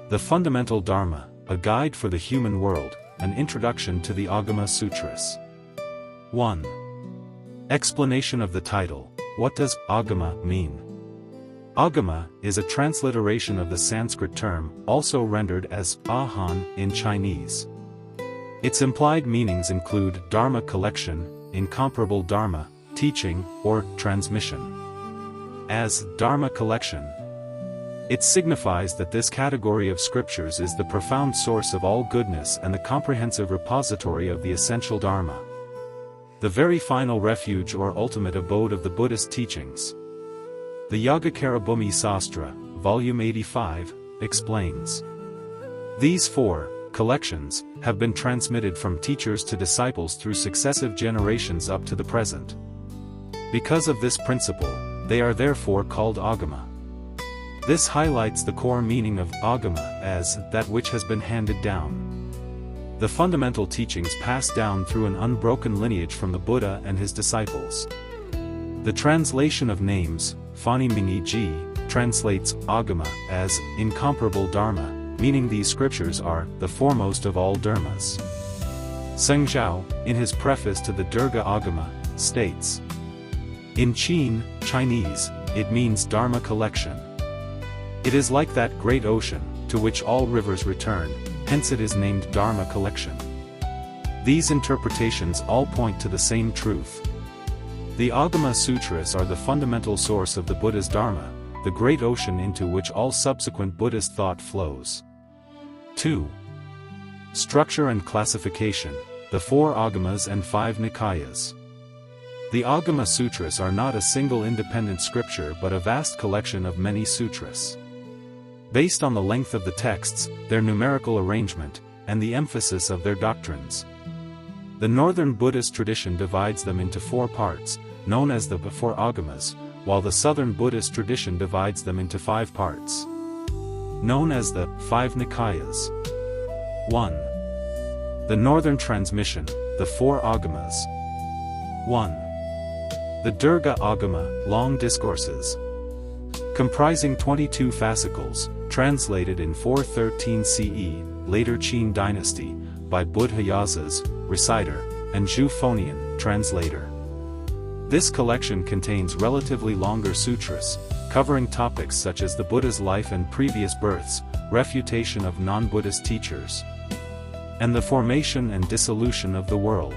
The Fundamental Dharma, a Guide for the Human World, an Introduction to the Agama Sutras. 1. Explanation of the title. What does Agama mean? Agama is a transliteration of the Sanskrit term, also rendered as Ahan in Chinese. Its implied meanings include Dharma collection, incomparable Dharma, teaching, or transmission. As Dharma collection, it signifies that this category of scriptures is the profound source of all goodness and the comprehensive repository of the essential Dharma, the very final refuge or ultimate abode of the Buddhist teachings. The Yogacarabhumi Sastra, Volume 85, explains. These four collections have been transmitted from teachers to disciples through successive generations up to the present. Because of this principle, they are therefore called Agama. This highlights the core meaning of Agama as that which has been handed down. The fundamental teachings passed down through an unbroken lineage from the Buddha and his disciples. The translation of names, Fani Mingi Ji, translates Agama as incomparable Dharma, meaning these scriptures are the foremost of all dharmas. Seng Zhao, in his preface to the Durga Agama, states, in Chinese, it means Dharma collection. It is like that great ocean, to which all rivers return, hence it is named Dharma collection. These interpretations all point to the same truth. The Agama Sutras are the fundamental source of the Buddha's Dharma, the great ocean into which all subsequent Buddhist thought flows. 2. Structure and classification, the Four Āgamas and Five Nikāyas. The Agama Sutras are not a single independent scripture but a vast collection of many sutras. Based on the length of the texts, their numerical arrangement, and the emphasis of their doctrines. The Northern Buddhist tradition divides them into four parts, known as the Four Āgamas, while the Southern Buddhist tradition divides them into 5 parts, known as the Five Nikāyas. 1. The Northern transmission, the Four Āgamas. 1. The Durga Agama, long discourses. Comprising 22 fascicles, translated in 413 CE, later Qin dynasty, by Buddhayasas, reciter, and Zhu Fonian, translator. This collection contains relatively longer sutras, covering topics such as the Buddha's life and previous births, refutation of non-Buddhist teachers, and the formation and dissolution of the world.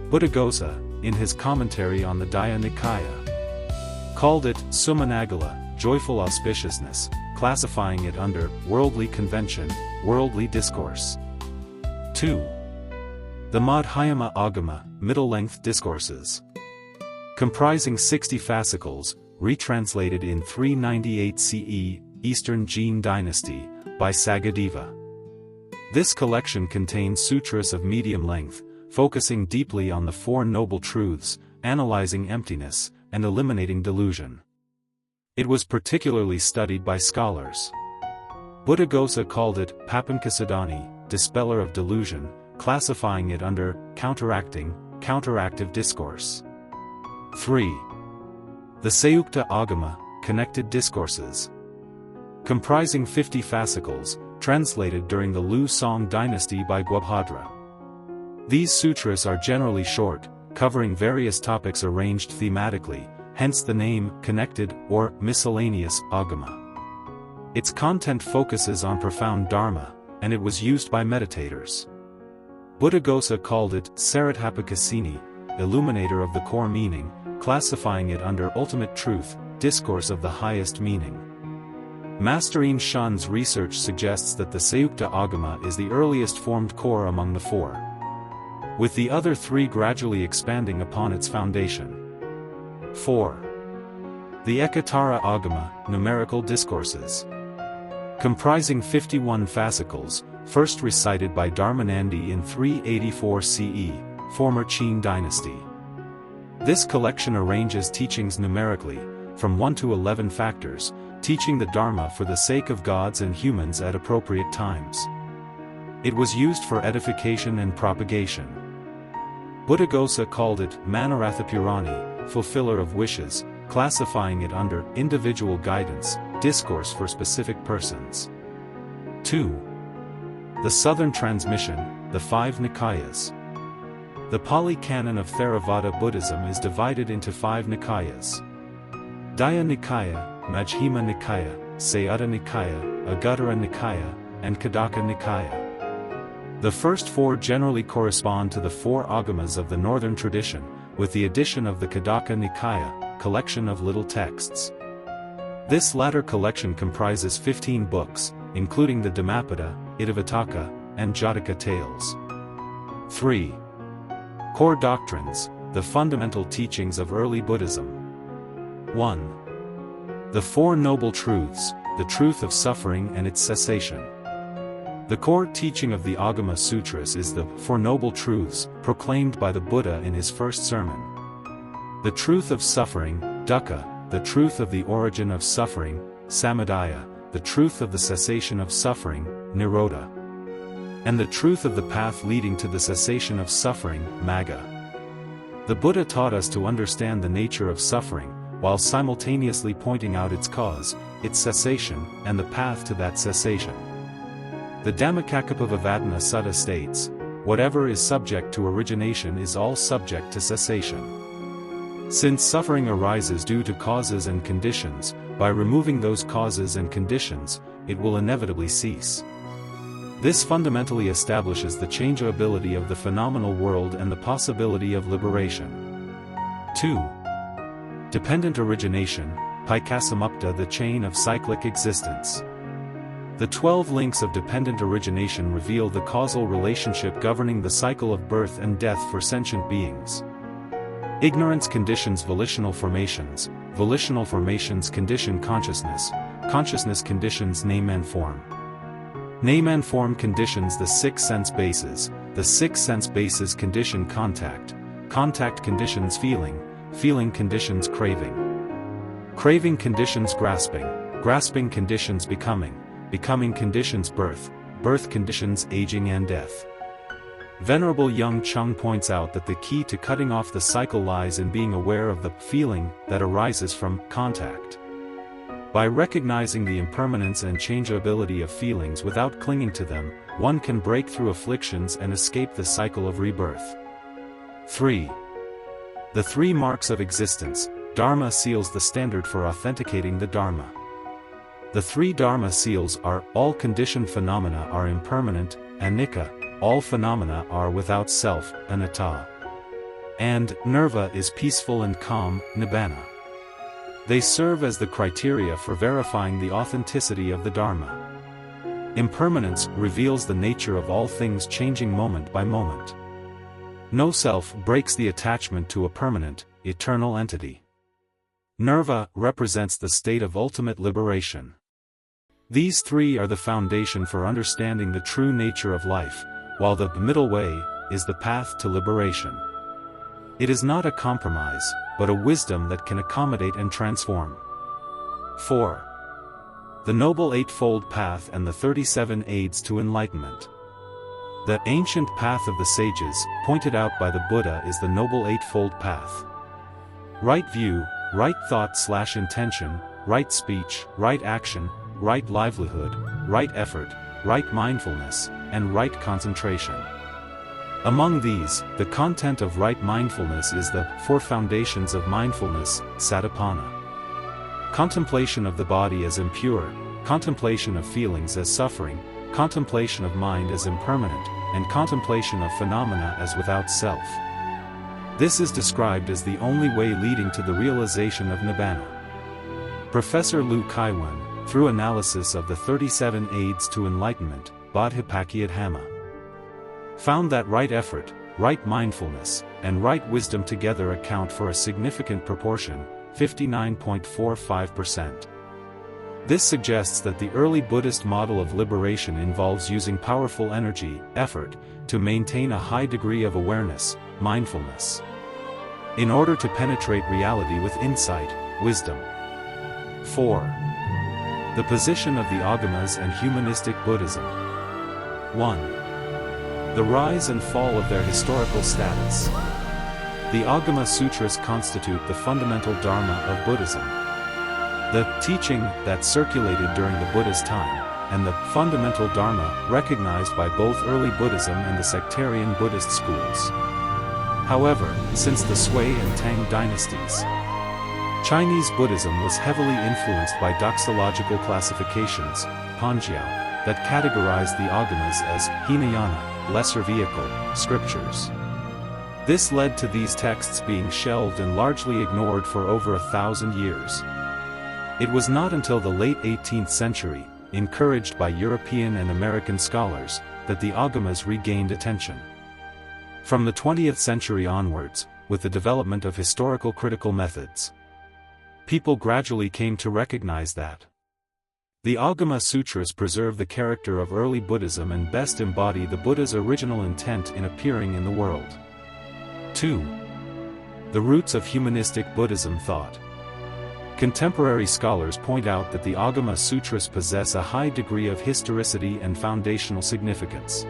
Buddhaghosa, in his commentary on the Daya Nikaya, called it Sumanagala, joyful auspiciousness, classifying it under worldly convention, worldly discourse. 2. The Madhyama Agama, middle-length discourses. Comprising 60 fascicles, retranslated in 398 CE, Eastern Jin dynasty, by Sagadeva. This collection contains sutras of medium length, focusing deeply on the Four Noble Truths, analyzing emptiness, and eliminating delusion. It was particularly studied by scholars. Buddhaghosa called it Papankasadani, dispeller of delusion, classifying it under counteractive discourse. 3. The Sayukta Agama, connected discourses. Comprising 50 fascicles, translated during the Lu Song dynasty by Gwabhadra. These sutras are generally short, covering various topics arranged thematically, hence the name connected or miscellaneous Agama. Its content focuses on profound Dharma, and it was used by meditators. Buddhaghosa called it Saradhapakasini, illuminator of the core meaning, classifying it under ultimate truth, discourse of the highest meaning. Masterine Shun's research suggests that the Sayukta Agama is the earliest formed core among the four, with the other 3 gradually expanding upon its foundation. 4. The Ekatara Agama, numerical discourses. Comprising 51 fascicles, first recited by Dharmanandi in 384 CE, former Qin dynasty. This collection arranges teachings numerically, from 1 to 11 factors, teaching the Dharma for the sake of gods and humans at appropriate times. It was used for edification and propagation. Buddhaghosa called it Manorathapurani, fulfiller of wishes, classifying it under individual guidance, discourse for specific persons. 2. The Southern transmission, the Five Nikāyas. The Pali Canon of Theravāda Buddhism is divided into 5 Nikāyas: Daya Nikāya, Majjhima Nikāya, Sayutta Nikāya, Anguttara Nikāya, and Khaddaka Nikāya. The first 4 generally correspond to the 4 Āgamas of the Northern tradition, with the addition of the Khaddaka Nikāya, collection of little texts. This latter collection comprises 15 books, including the Dhammapada, Iddhavacca, and Jataka tales. 3. Core doctrines, the fundamental teachings of early Buddhism. 1. The Four Noble Truths, the truth of suffering and its cessation. The core teaching of the Agama Sutras is the Four Noble Truths, proclaimed by the Buddha in his first sermon. The truth of suffering, dukkha, the truth of the origin of suffering, samudaya, the truth of the cessation of suffering, nirodha, and the truth of the path leading to the cessation of suffering, magga. The Buddha taught us to understand the nature of suffering, while simultaneously pointing out its cause, its cessation, and the path to that cessation. The Dhammacakkappavattana Sutta states, "Whatever is subject to origination is all subject to cessation." Since suffering arises due to causes and conditions, by removing those causes and conditions, it will inevitably cease. This fundamentally establishes the changeability of the phenomenal world and the possibility of liberation. 2. Dependent origination, Paikāsamukta, the chain of cyclic existence. The 12 links of dependent origination reveal the causal relationship governing the cycle of birth and death for sentient beings. Ignorance conditions volitional formations condition consciousness, consciousness conditions name and form. Name and form conditions the 6 sense bases, the 6 sense bases condition contact, contact conditions feeling, feeling conditions craving. Craving conditions grasping, grasping conditions becoming, becoming conditions birth, birth conditions aging and death. Venerable Yung Chung points out that the key to cutting off the cycle lies in being aware of the feeling that arises from contact. By recognizing the impermanence and changeability of feelings without clinging to them, one can break through afflictions and escape the cycle of rebirth. 3. The 3 marks of existence, Dharma seals the standard for authenticating the Dharma. The 3 Dharma seals are, all conditioned phenomena are impermanent, anicca, all phenomena are without self, anatta. And, nirva is peaceful and calm, nibbana. They serve as the criteria for verifying the authenticity of the Dharma. Impermanence reveals the nature of all things changing moment by moment. No self breaks the attachment to a permanent, eternal entity. Nirva represents the state of ultimate liberation. These 3 are the foundation for understanding the true nature of life, while the middle way is the path to liberation. It is not a compromise, but a wisdom that can accommodate and transform. 4. The Noble Eightfold Path and the 37 Aids to Enlightenment. The ancient path of the sages, pointed out by the Buddha, is the Noble Eightfold Path. Right view, right thought/intention, right speech, right action, right livelihood, right effort, right mindfulness, and right concentration. Among these, the content of right mindfulness is the 4 foundations of mindfulness, satipana. Contemplation of the body as impure, contemplation of feelings as suffering, contemplation of mind as impermanent, and contemplation of phenomena as without self. This is described as the only way leading to the realization of nibbana. Professor Liu Kaiwen, through analysis of the 37 Aids to Enlightenment, Bodhipakkhiyadhamma, found that right effort, right mindfulness, and right wisdom together account for a significant proportion, 59.45%. This suggests that the early Buddhist model of liberation involves using powerful energy, effort, to maintain a high degree of awareness, mindfulness, in order to penetrate reality with insight, wisdom. 4. The position of the Āgamas and humanistic Buddhism. 1. The rise and fall of their historical status. The Agama Sutras constitute the fundamental Dharma of Buddhism. The teaching that circulated during the Buddha's time, and the fundamental Dharma recognized by both early Buddhism and the sectarian Buddhist schools. However, since the Sui and Tang dynasties, Chinese Buddhism was heavily influenced by doxological classifications, Panjiao, that categorized the Agamas as Hinayana, lesser vehicle, scriptures. This led to these texts being shelved and largely ignored for over 1,000 years. It was not until the late 18th century, encouraged by European and American scholars, that the Agamas regained attention. From the 20th century onwards, with the development of historical critical methods, people gradually came to recognize that the Agama Sutras preserve the character of early Buddhism and best embody the Buddha's original intent in appearing in the world. 2. The roots of humanistic Buddhism thought. Contemporary scholars point out that the Agama Sutras possess a high degree of historicity and foundational significance.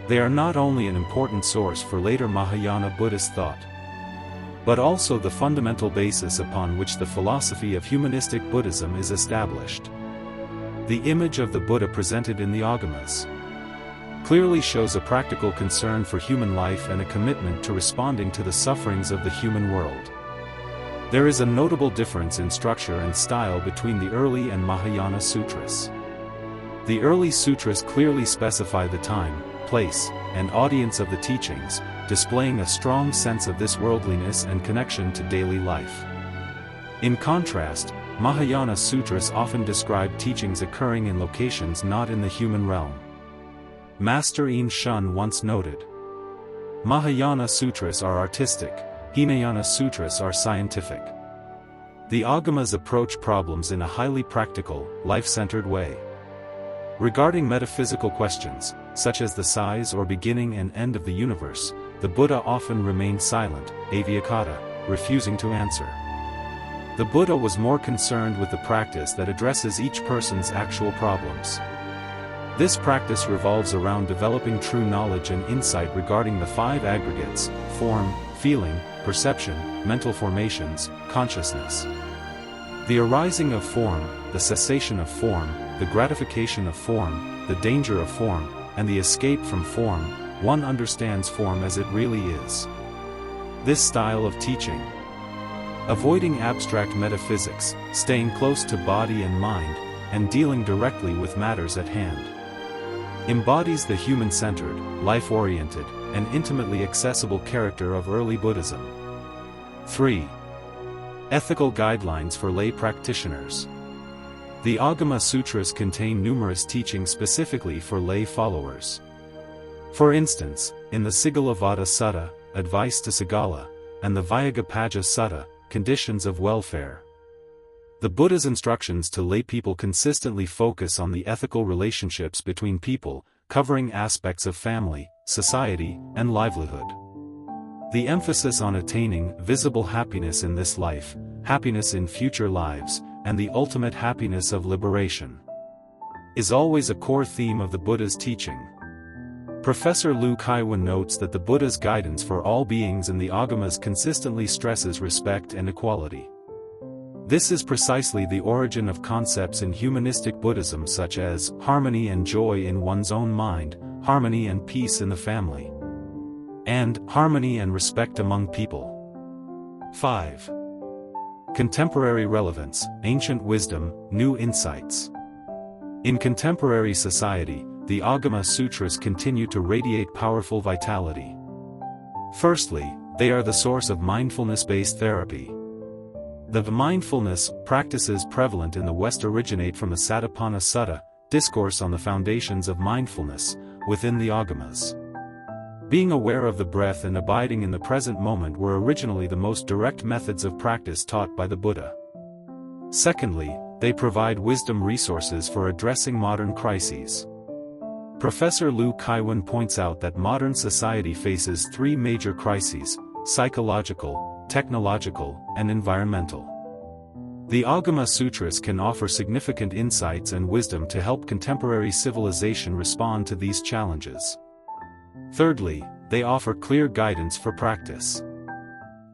They are not only an important source for later Mahayana Buddhist thought, but also the fundamental basis upon which the philosophy of humanistic Buddhism is established. The image of the Buddha presented in the Agamas clearly shows a practical concern for human life and a commitment to responding to the sufferings of the human world. There is a notable difference in structure and style between the early and Mahayana sutras. The early sutras clearly specify the time, place, and audience of the teachings, displaying a strong sense of this worldliness and connection to daily life. In contrast, Mahayana sutras often describe teachings occurring in locations not in the human realm. Master Ain Shun once noted, "Mahayana sutras are artistic, Hinayana sutras are scientific." The Agamas approach problems in a highly practical, life-centered way. Regarding metaphysical questions, such as the size or beginning and end of the universe, the Buddha often remained silent, avyakata, refusing to answer. The Buddha was more concerned with the practice that addresses each person's actual problems. This practice revolves around developing true knowledge and insight regarding the five aggregates: form, feeling, perception, mental formations, consciousness. The arising of form, the cessation of form, the gratification of form, the danger of form, and the escape from form. One understands form as it really is. This style of teaching, avoiding abstract metaphysics, staying close to body and mind, and dealing directly with matters at hand, embodies the human-centered, life-oriented, and intimately accessible character of early Buddhism. 3. Ethical guidelines for lay practitioners. The Agama Sutras contain numerous teachings specifically for lay followers. For instance, in the Sigalovada Sutta, Advice to Sigala, and the Vyagapaja Sutta, Conditions of Welfare, the Buddha's instructions to lay people consistently focus on the ethical relationships between people, covering aspects of family, society, and livelihood. The emphasis on attaining visible happiness in this life, happiness in future lives, and the ultimate happiness of liberation is always a core theme of the Buddha's teaching. Professor Liu Kaiwan notes that the Buddha's guidance for all beings in the Agamas consistently stresses respect and equality. This is precisely the origin of concepts in humanistic Buddhism such as harmony and joy in one's own mind, harmony and peace in the family, and harmony and respect among people. 5. Contemporary relevance, ancient wisdom, new insights. In contemporary society, the Agama Sutras continue to radiate powerful vitality. Firstly, they are the source of mindfulness-based therapy. The mindfulness practices prevalent in the West originate from the Satipatthana Sutta, Discourse on the Foundations of Mindfulness, within the Agamas. Being aware of the breath and abiding in the present moment were originally the most direct methods of practice taught by the Buddha. Secondly, they provide wisdom resources for addressing modern crises. Professor Liu Kaiwan points out that modern society faces three major crises: psychological, technological, and environmental. The Agama Sutras can offer significant insights and wisdom to help contemporary civilization respond to these challenges. Thirdly, they offer clear guidance for practice.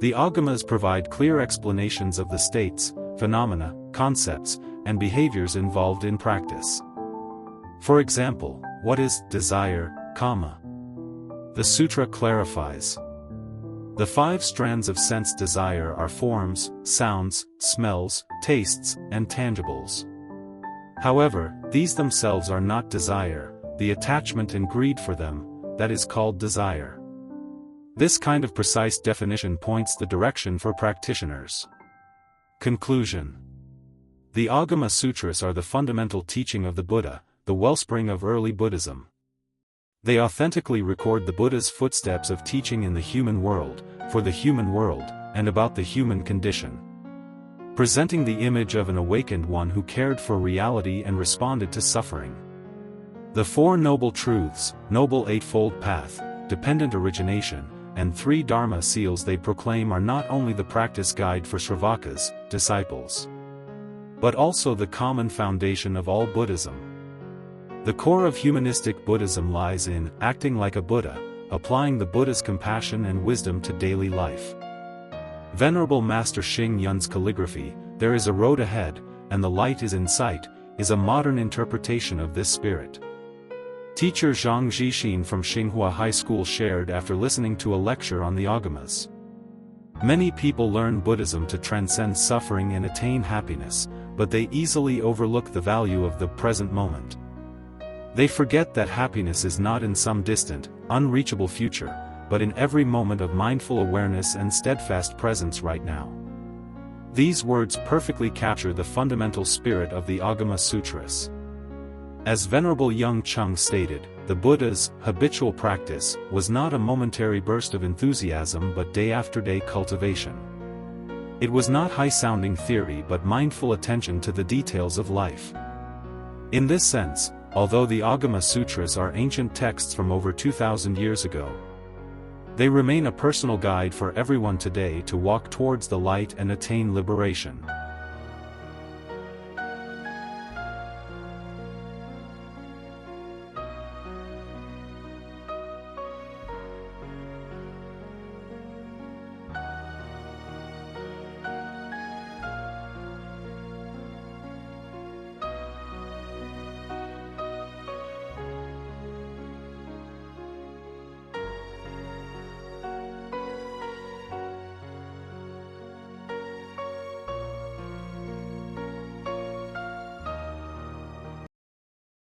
The Āgamas provide clear explanations of the states, phenomena, concepts, and behaviors involved in practice. For example, what is desire, kama? The sutra clarifies. The 5 strands of sense desire are forms, sounds, smells, tastes, and tangibles. However, these themselves are not desire, the attachment and greed for them, that is called desire. This kind of precise definition points the direction for practitioners. Conclusion. The Agama Sutras are the fundamental teaching of the Buddha, the wellspring of early Buddhism. They authentically record the Buddha's footsteps of teaching in the human world, for the human world, and about the human condition. Presenting the image of an awakened one who cared for reality and responded to suffering. The 4 Noble Truths, Noble Eightfold Path, Dependent Origination, and 3 Dharma seals they proclaim are not only the practice guide for Sravakas, disciples, but also the common foundation of all Buddhism. The core of humanistic Buddhism lies in acting like a Buddha, applying the Buddha's compassion and wisdom to daily life. Venerable Master Xing Yun's calligraphy, "There is a road ahead, and the light is in sight," is a modern interpretation of this spirit. Teacher Zhang Zhixin from Xinghua High School shared after listening to a lecture on the Āgamas. Many people learn Buddhism to transcend suffering and attain happiness, but they easily overlook the value of the present moment. They forget that happiness is not in some distant, unreachable future, but in every moment of mindful awareness and steadfast presence right now. These words perfectly capture the fundamental spirit of the Agama Sutras. As Venerable Yung Chung stated, the Buddha's habitual practice was not a momentary burst of enthusiasm but day-after-day cultivation. It was not high-sounding theory but mindful attention to the details of life. In this sense, although the Agama Sutras are ancient texts from over 2,000 years ago, they remain a personal guide for everyone today to walk towards the light and attain liberation.